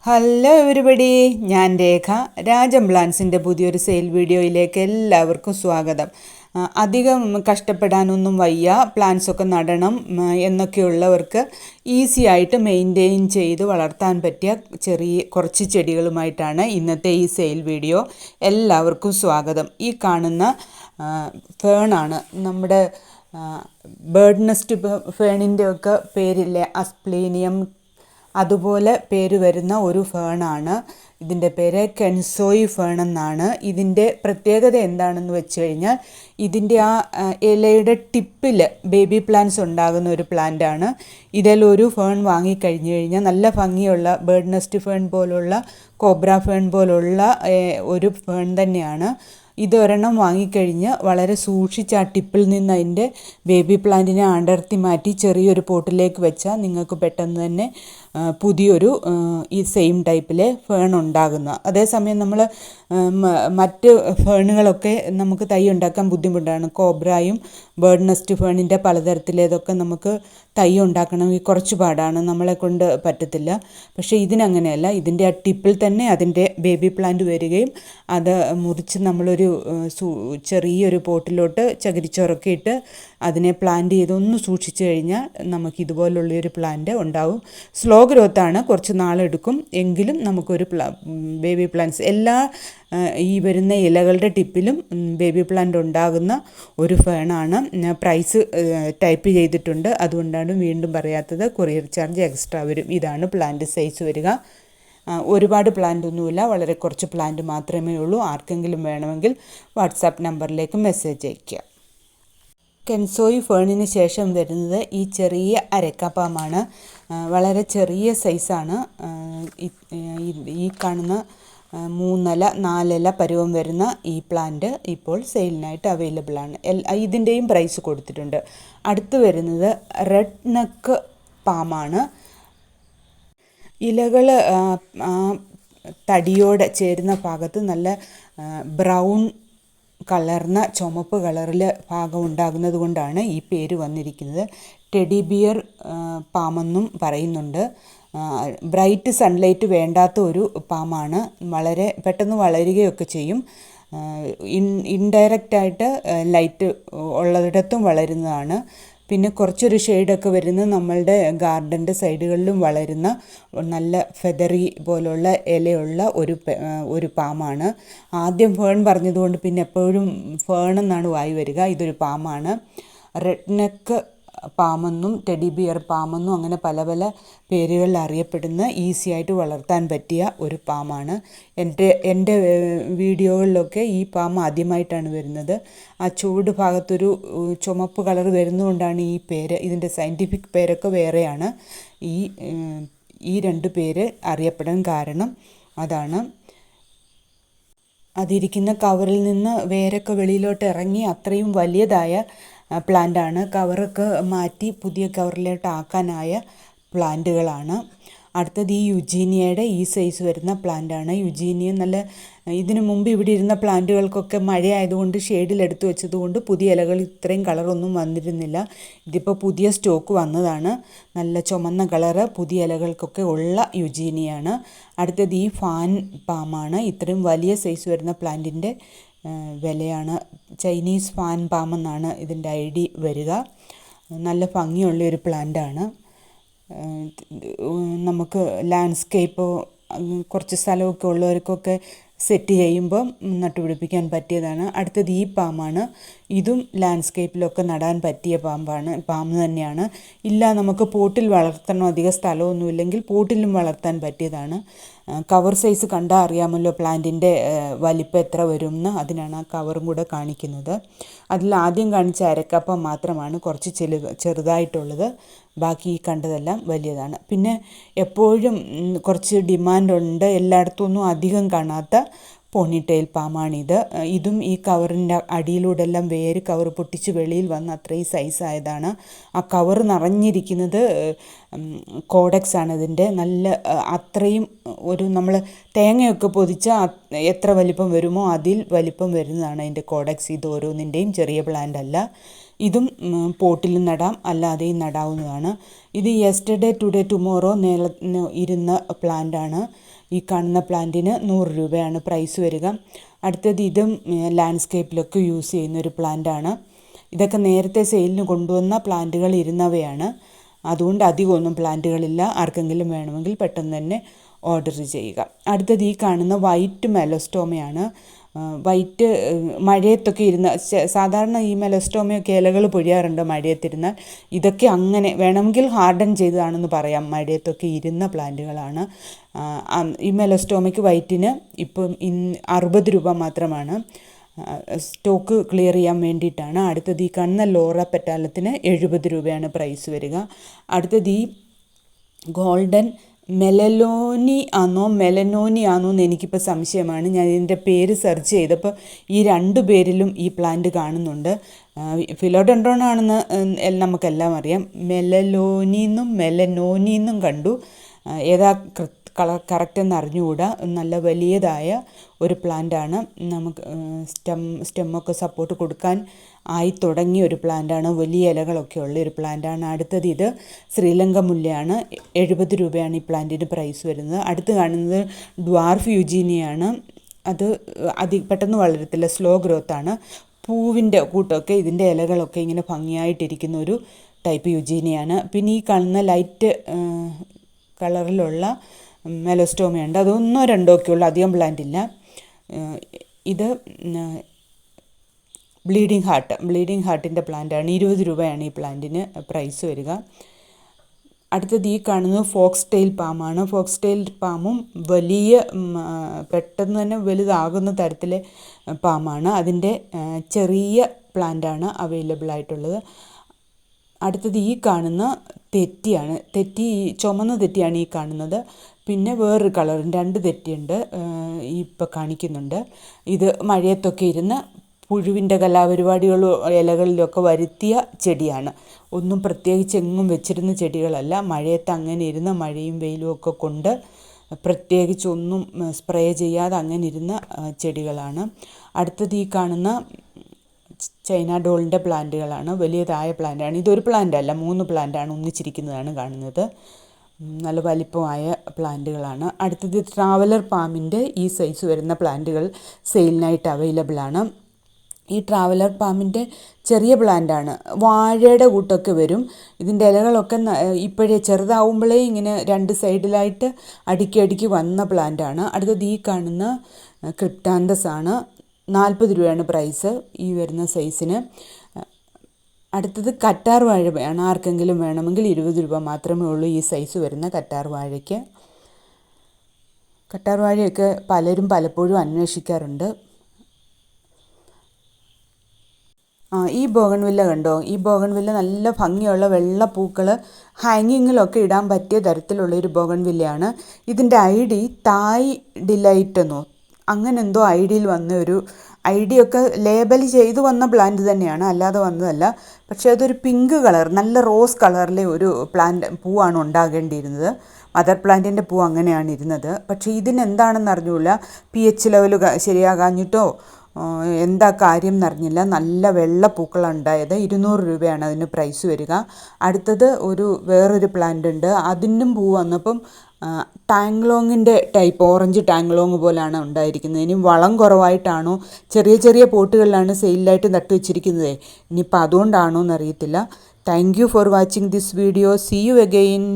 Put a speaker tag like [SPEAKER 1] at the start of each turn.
[SPEAKER 1] Hello everybody, ഞാൻ രേഖ. രാജം പ്ലാൻസിൻ്റെ പുതിയൊരു sale വീഡിയോയിലേക്ക് എല്ലാവർക്കും സ്വാഗതം. അധികം കഷ്ടപ്പെടാനൊന്നും വയ്യ, പ്ലാന്റ്സൊക്കെ നടണം എന്നൊക്കെയുള്ളവർക്ക് ഈസി ആയിട്ട് മെയിൻറ്റെയിൻ ചെയ്ത് വളർത്താൻ പറ്റിയ കുറച്ച് ചെടികളുമായിട്ടാണ് ഇന്നത്തെ ഈ സെയിൽ വീഡിയോ. എല്ലാവർക്കും സ്വാഗതം. ഈ കാണുന്ന ഫേണാണ് നമ്മുടെ ബേർഡ് നെസ്റ്റ് ഫേണിൻ്റെ ഒക്കെ പേരില്ലേ, അസ്പ്ലീനിയം, അതുപോലെ പേര് വരുന്ന ഒരു ഫേണാണ്. ഇതിൻ്റെ പേര് കെൻസോയി ഫേൺ എന്നാണ്. ഇതിൻ്റെ പ്രത്യേകത എന്താണെന്ന് വെച്ച് കഴിഞ്ഞാൽ ഇതിൻ്റെ ഇലയുടെ ടിപ്പിൽ ബേബി പ്ലാന്റ്സ് ഉണ്ടാകുന്ന ഒരു പ്ലാന്റാണ്. ഇതിലൊരു ഫേൺ വാങ്ങിക്കഴിഞ്ഞു കഴിഞ്ഞാൽ നല്ല ഭംഗിയുള്ള ബേർഡ് നെസ്റ്റ് ഫേൺ പോലുള്ള, കോബ്ര ഫേൺ പോലുള്ള ഒരു ഫേൺ തന്നെയാണ്. ഇതൊരെണ്ണം വാങ്ങിക്കഴിഞ്ഞ് വളരെ സൂക്ഷിച്ച് ആ ടിപ്പിൽ നിന്ന് അതിൻ്റെ ബേബി പ്ലാന്റിനെ അടർത്തി മാറ്റി ചെറിയൊരു പോട്ടിലേക്ക് വെച്ചാൽ നിങ്ങൾക്ക് പെട്ടെന്ന് തന്നെ പുതിയൊരു ഈ സെയിം ടൈപ്പിലെ ഫേൺ ഉണ്ടാകുന്ന. അതേസമയം നമ്മൾ മറ്റ് ഫേണുകളൊക്കെ നമുക്ക് തൈ ഉണ്ടാക്കാൻ ബുദ്ധിമുട്ടാണ്. കോബ്രയും ബേർഡ് നെസ്റ്റ് ഫേണിൻ്റെ പലതരത്തിലേതൊക്കെ നമുക്ക് തൈ ഉണ്ടാക്കണമെങ്കിൽ കുറച്ച് പാടാണ്, നമ്മളെ കൊണ്ട് പറ്റത്തില്ല. പക്ഷേ ഇതിനങ്ങനെയല്ല. ഇതിൻ്റെ ആ ടിപ്പിൽ തന്നെ അതിൻ്റെ ബേബി പ്ലാന്റ് വരികയും അത് മുറിച്ച് നമ്മളൊരു ചെറിയൊരു പോട്ടിലോട്ട് ചകിരിച്ചോറൊക്കെ ഇട്ട് അതിനെ പ്ലാന്റ് ചെയ്തൊന്ന് സൂക്ഷിച്ചു കഴിഞ്ഞാൽ നമുക്ക് ഇതുപോലുള്ളൊരു പ്ലാന്റ് ഉണ്ടാവും. സ്ലോ ഗ്രോത്താണ്, കുറച്ച് നാളെടുക്കും, എങ്കിലും നമുക്കൊരു ബേബി പ്ലാന്റ്സ് എല്ലാ ഈ വരുന്ന ഇലകളുടെ ടിപ്പിലും ബേബി പ്ലാന്റ് ഉണ്ടാകുന്ന ഒരു ഫേണാണ്. പ്രൈസ് ടൈപ്പ് ചെയ്തിട്ടുണ്ട്, അതുകൊണ്ടാണ് വീണ്ടും പറയാത്തത്. കൊറിയർ ചാർജ് എക്സ്ട്രാ വരും. ഇതാണ് പ്ലാന്റ് സൈസ് വരിക. ഒരുപാട് പ്ലാന്റ് ഒന്നുമില്ല, വളരെ കുറച്ച് പ്ലാന്റ് മാത്രമേ ഉള്ളൂ. ആർക്കെങ്കിലും വേണമെങ്കിൽ വാട്സാപ്പ് നമ്പറിലേക്ക് മെസ്സേജ് അയയ്ക്കുക. കെൻസോയി ഫേണിന് ശേഷം വരുന്നത് ഈ ചെറിയ അരക്കാപ്പാമാണ്. വളരെ ചെറിയ സൈസാണ്. ഈ കാണുന്ന 3-4 പരുവം വരുന്ന ഈ പ്ലാന്റ് ഇപ്പോൾ സെയിലിനായിട്ട് അവൈലബിൾ ആണ്. ഇതിൻ്റെയും പ്രൈസ് കൊടുത്തിട്ടുണ്ട്. അടുത്ത് വരുന്നത് റെഡ് നെക്ക് പാമാണ്. ഇലകൾ തടിയോടെ ചേരുന്ന ഭാഗത്ത് നല്ല ബ്രൗൺ കളർന്ന ചുമപ്പ് കളറിൽ ഭാഗം ഉണ്ടാകുന്നത് കൊണ്ടാണ് ഈ പേര് വന്നിരിക്കുന്നത്. ടെഡി ബിയർ പാമെന്നും പറയുന്നുണ്ട്. ബ്രൈറ്റ് സൺലൈറ്റ് വേണ്ടാത്ത ഒരു പാമാണ്. വളരെ പെട്ടെന്ന് വളരുകയൊക്കെ ചെയ്യും. ഇൻഡയറക്റ്റായിട്ട് ലൈറ്റ് ഉള്ളിടത്തും വളരുന്നതാണ്. പിന്നെ കുറച്ചൊരു ഷെയ്ഡൊക്കെ വരുന്ന നമ്മളുടെ ഗാർഡൻ്റെ സൈഡുകളിലും വളരുന്ന നല്ല ഫെദറി പോലുള്ള ഇലയുള്ള ഒരു പാമാണ്. ആദ്യം ഫേൺ പറഞ്ഞതുകൊണ്ട് പിന്നെ എപ്പോഴും ഫേൺ എന്നാണ് വായി വരിക. ഇതൊരു പാമാണ്. റെഡ് നെക്ക് പാമെന്നും ടെഡി ബിയർ പാമെന്നും അങ്ങനെ പല പല പേരുകളിൽ അറിയപ്പെടുന്ന ഈസി ആയിട്ട് വളർത്താൻ പറ്റിയ ഒരു പാമാണ്. എൻ്റെ വീഡിയോകളിലൊക്കെ ഈ പാമ്പ് ആദ്യമായിട്ടാണ് വരുന്നത്. ആ ചുവട് ഭാഗത്തൊരു ചുമപ്പ് കളർ വരുന്നതുകൊണ്ടാണ് ഈ പേര്. ഇതിൻ്റെ സയൻറ്റിഫിക് പേരൊക്കെ വേറെയാണ്. ഈ 2 പേര് അറിയപ്പെടാൻ കാരണം അതാണ്. അതിരിക്കുന്ന കവറിൽ നിന്ന് വേരൊക്കെ വെളിയിലോട്ട് ഇറങ്ങി അത്രയും വലിയതായ പ്ലാന്റാണ്. കവറൊക്കെ മാറ്റി പുതിയ കവറിലോട്ട് ആക്കാനായ പ്ലാന്റുകളാണ്. അടുത്തത് ഈ യുജീനിയയുടെ ഈ സൈസ് വരുന്ന പ്ലാന്റാണ്. യുജീനിയ നല്ല ഇതിനു മുമ്പ് ഇവിടെ ഇരുന്ന പ്ലാന്റുകൾക്കൊക്കെ മഴയായതുകൊണ്ട് ഷെയ്ഡിൽ എടുത്തു വെച്ചതുകൊണ്ട് പുതിയ ഇലകൾ ഇത്രയും കളറൊന്നും വന്നിരുന്നില്ല. ഇതിപ്പോൾ പുതിയ സ്റ്റോക്ക് വന്നതാണ്. നല്ല ചുമന്ന കളറ് പുതിയ ഇലകൾക്കൊക്കെ ഉള്ള യുജീനിയാണ്. അടുത്തത് ഈ ഫാൻ പാമാണ്. ഇത്രയും വലിയ സൈസ് വരുന്ന പ്ലാന്റിൻ്റെ വിലയാണ്. ചൈനീസ് ഫാൻ പാമെന്നാണ് ഇതിൻ്റെ ID വരിക. നല്ല ഭംഗിയുള്ളൊരു പ്ലാന്റാണ്. നമുക്ക് ലാൻഡ്സ്കേപ്പോ കുറച്ച് സ്ഥലമൊക്കെ ഉള്ളവർക്കൊക്കെ സെറ്റ് ചെയ്യുമ്പം നട്ടുപിടിപ്പിക്കാൻ പറ്റിയതാണ്. അടുത്തത് ഈ പാമാണ്. ഇതും ലാൻഡ്സ്കേപ്പിലൊക്കെ നടാൻ പറ്റിയ പാമ്പ് തന്നെയാണ്. നമുക്ക് പോട്ടിൽ വളർത്തണം, അധികം സ്ഥലമൊന്നുമില്ലെങ്കിൽ പോട്ടിലും വളർത്താൻ പറ്റിയതാണ്. കവർ സൈസ് കണ്ടാൽ അറിയാമല്ലോ പ്ലാന്റിൻ്റെ വലിപ്പം എത്ര വരുമെന്ന്. അതിനാണ് ആ കവറും കൂടെ കാണിക്കുന്നത്. അതിൽ ആദ്യം കാണിച്ച അരക്കപ്പ മാത്രമാണ് കുറച്ച് ചെറുതായിട്ടുള്ളത്. ബാക്കി കണ്ടതെല്ലാം വലിയതാണ്. പിന്നെ എപ്പോഴും കുറച്ച് ഡിമാൻഡുണ്ട്, എല്ലായിടത്തും ഒന്നും അധികം കാണാത്ത പോണിറ്റെയിൽ പാമാണിത്. ഇതും ഈ കവറിൻ്റെ അടിയിലൂടെ എല്ലാം വേര് കവർ പൊട്ടിച്ച് വെളിയിൽ വന്ന് അത്രയും സൈസായതാണ്. ആ കവർ നിറഞ്ഞിരിക്കുന്നത് കോഡക്സ് ആണ് ഇതിൻ്റെ. നല്ല അത്രയും ഒരു നമ്മൾ തേങ്ങയൊക്കെ പൊതിച്ചാൽ എത്ര വലിപ്പം വരുമോ അതിൽ വലിപ്പം വരുന്നതാണ് അതിൻ്റെ കോഡക്സ്. ഇത് ഓരോന്നിൻ്റെയും ചെറിയ പ്ലാന്റ് അല്ല. ഇതും പോട്ടിൽ നടാം, അല്ലാതെയും നടാവുന്നതാണ്. ഇത് യെസ്റ്റർഡേ ടുഡേ ടുമോറോ ഇരുന്ന പ്ലാന്റാണ്. ഈ കാണുന്ന പ്ലാന്റിന് 100 രൂപയാണ് പ്രൈസ് വരിക. അടുത്തത് ഇതും ലാൻഡ്സ്കേപ്പിലൊക്കെ യൂസ് ചെയ്യുന്ന ഒരു പ്ലാന്റാണ്. ഇതൊക്കെ നേരത്തെ സെയിലിന് കൊണ്ടുവന്ന പ്ലാന്റുകൾ ഇരുന്നവയാണ്. അതുകൊണ്ട് അധികമൊന്നും പ്ലാന്റുകളില്ല. ആർക്കെങ്കിലും വേണമെങ്കിൽ പെട്ടെന്ന് തന്നെ ഓർഡർ ചെയ്യുക. അടുത്തത് ഈ കാണുന്ന വൈറ്റ് മെലസ്റ്റോമയാണ്. വൈറ്റ് മഴയത്തൊക്കെ ഇരുന്ന് സാധാരണ ഈ മെലസ്റ്റോമയൊക്കെ ഇലകൾ പൊഴിയാറുണ്ട് മഴയത്തിരുന്നാൽ. ഇതൊക്കെ അങ്ങനെ വേണമെങ്കിൽ ഹാർഡൻ ചെയ്തതാണെന്ന് പറയാം. മഴയത്തൊക്കെ ഇരുന്ന പ്ലാന്റുകളാണ്. ഈ മെലസ്റ്റോമയ്ക്ക് വൈറ്റിന് ഇപ്പം 60 രൂപ മാത്രമാണ്. സ്റ്റോക്ക് ക്ലിയർ ചെയ്യാൻ വേണ്ടിയിട്ടാണ്. അടുത്തത് ഈ കാണുന്ന ലോറ പെറ്റാലത്തിന് 70 രൂപയാണ് പ്രൈസ് വരിക. അടുത്തത് ഈ ഗോൾഡൻ മെലനോനി ആണോ എന്ന് എനിക്കിപ്പോൾ സംശയമാണ്. ഞാൻ ഇതിൻ്റെ പേര് സെർച്ച് ചെയ്തപ്പോൾ ഈ 2 പേരിലും ഈ പ്ലാന്റ് കാണുന്നുണ്ട്. ഫിലോഡെൻഡ്രോൺ ആണെന്ന് നമുക്കെല്ലാം അറിയാം. മെലനോനിന്നും കണ്ടു. ഏതാ കറക്റ്റ് എന്ന് അറിഞ്ഞുകൂടാ. നല്ല വലിയതായ ഒരു പ്ലാന്റാണ്. നമുക്ക് സ്റ്റെമ്മൊക്കെ സപ്പോർട്ട് കൊടുക്കാൻ ആയി തുടങ്ങിയ ഒരു പ്ലാന്റാണ്. വലിയ ഇലകളൊക്കെ ഉള്ള ഒരു പ്ലാന്റാണ്. അടുത്തത് ഇത് ശ്രീലങ്ക മുല്ലയാണ്. 70 രൂപയാണ് ഈ പ്ലാന്റിന് പ്രൈസ് വരുന്നത്. അടുത്ത് കാണുന്നത് ഡ്വാർഫ് യുജീനിയാണ്. അത് പെട്ടെന്ന് വളരത്തില്ല, സ്ലോ ഗ്രോത്താണ്. പൂവിൻ്റെ കൂട്ടമൊക്കെ ഇതിൻ്റെ ഇലകളൊക്കെ ഇങ്ങനെ ഭംഗിയായിട്ടിരിക്കുന്ന ഒരു ടൈപ്പ് യുജീനിയാണ്. പിന്നെ ഈ കാണുന്ന ലൈറ്റ് കളറിലുള്ള മെലസ്റ്റോമയുണ്ട്. അത് 1-2 ഒക്കെ ഉള്ളൂ, അധികം പ്ലാന്റ് ഇല്ല. ഇത് ബ്ലീഡിങ് ഹാർട്ടിൻ്റെ പ്ലാന്റാണ്. 20 രൂപയാണ് ഈ പ്ലാന്റിന് പ്രൈസ് വരിക. അടുത്തത് ഈ കാണുന്നത് ഫോക്സ് ടെയിൽ പാമാണ്. ഫോക്സ് ടെയിൽ പാമും വലിയ പെട്ടെന്ന് തന്നെ വലുതാകുന്ന തരത്തിലെ പാമാണ്. അതിൻ്റെ ചെറിയ പ്ലാന്റാണ് അവൈലബിൾ ആയിട്ടുള്ളത്. അടുത്തത് ഈ കാണുന്ന തെറ്റിയാണ്. ചുമന്ന തെറ്റിയാണ് ഈ കാണുന്നത്. പിന്നെ വേറൊരു കളറും 2 തെറ്റിയുണ്ട് ഇപ്പോൾ കാണിക്കുന്നുണ്ട്. ഇത് മഴയത്തൊക്കെ ഇരുന്ന് പുഴുവിൻ്റെ കലാപരിപാടികളും ഇലകളിലൊക്കെ വരുത്തിയ ചെടിയാണ്. ഒന്നും പ്രത്യേകിച്ച് എങ്ങും വെച്ചിരുന്ന ചെടികളല്ല. മഴയത്ത് അങ്ങനെ ഇരുന്ന് മഴയും വെയിലും ഒക്കെ കൊണ്ട് പ്രത്യേകിച്ചൊന്നും സ്പ്രേ ചെയ്യാതെ അങ്ങനെ ഇരുന്ന ചെടികളാണ്. അടുത്തത് ഈ കാണുന്ന ചൈന ഡോളിൻ്റെ പ്ലാന്റുകളാണ്. വലിയതായ പ്ലാന്റാണ്. ഇതൊരു പ്ലാന്റ് അല്ല, 3 പ്ലാന്റാണ് ഒന്നിച്ചിരിക്കുന്നതാണ് കാണുന്നത്. നല്ല വലിപ്പമായ പ്ലാന്റുകളാണ്. അടുത്തത് ട്രാവലർ പാമിൻ്റെ ഈ സൈസ് വരുന്ന പ്ലാന്റുകൾ സെയിലിനായിട്ട് അവൈലബിൾ ആണ്. ഈ ട്രാവലർ പാമ്പിൻ്റെ ചെറിയ പ്ലാന്റാണ്. വാഴയുടെ കൂട്ടൊക്കെ വരും. ഇതിൻ്റെ ഇലകളൊക്കെ ഇപ്പോഴേ ചെറുതാവുമ്പോഴേ ഇങ്ങനെ 2 സൈഡിലായിട്ട് അടുക്കി വന്ന പ്ലാന്റാണ്. അടുത്തത് ഈ കാണുന്ന ക്രിപ്റ്റാന്തസ് ആണ്. 40 രൂപയാണ് പ്രൈസ് ഈ വരുന്ന സൈസിന്. അടുത്തത് കറ്റാർ വാഴയാണ്. ആർക്കെങ്കിലും വേണമെങ്കിൽ 20 രൂപ മാത്രമേ ഉള്ളൂ ഈ സൈസ് വരുന്ന കറ്റാർ വാഴയ്ക്ക്. കറ്റാർ വാഴയൊക്കെ പലരും പലപ്പോഴും അന്വേഷിക്കാറുണ്ട്. ഈ ബോഗൺവില്ല കണ്ടോ? ഈ ബോഗൺവില്ല നല്ല ഭംഗിയുള്ള വെള്ള പൂക്കൾ ഹാങ്ങിങ്ങിലൊക്കെ ഇടാൻ പറ്റിയ തരത്തിലുള്ളൊരു ബോഗൺവില്ലയാണ്. ഇതിൻ്റെ ID തായ് ഡിലൈറ്റ് എന്നോ അങ്ങനെ എന്തോ ഐഡിയിൽ വന്ന ഒരു ഒക്കെ ലേബൽ ചെയ്തു വന്ന പ്ലാന്റ് തന്നെയാണ്, അല്ലാതെ വന്നതല്ല. പക്ഷേ അതൊരു പിങ്ക് കളർ, നല്ല റോസ് കളറിലെ ഒരു പൂവാണ് ഉണ്ടാകേണ്ടിയിരുന്നത്. മദർ പ്ലാന്റിൻ്റെ പൂ അങ്ങനെയാണ് ഇരുന്നത്. പക്ഷേ ഇതിനെന്താണെന്ന് അറിഞ്ഞില്ല. pH ലെവൽ ശരിയാകാഞ്ഞിട്ടോ എന്താ കാര്യം എന്നറിഞ്ഞില്ല. നല്ല വെള്ള പൂക്കളാണ് ഉണ്ടായത്. 200 രൂപയാണ് അതിന് പ്രൈസ് വരിക. അടുത്തത് വേറൊരു പ്ലാന്റ് ഉണ്ട്. അതിനും പൂ വന്നപ്പം ടാങ്ലോങ്ങിൻ്റെ ടൈപ്പ് ഓറഞ്ച് ടാങ്ലോങ് പോലാണ് ഉണ്ടായിരിക്കുന്നത്. ഇനി വളം കുറവായിട്ടാണോ, ചെറിയ ചെറിയ പോട്ടുകളിലാണ് സെയിലായിട്ട് നട്ടു വെച്ചിരിക്കുന്നത്. ഇനിയിപ്പോൾ അതുകൊണ്ടാണോ എന്നറിയത്തില്ല. Thank you for watching this video. See you again.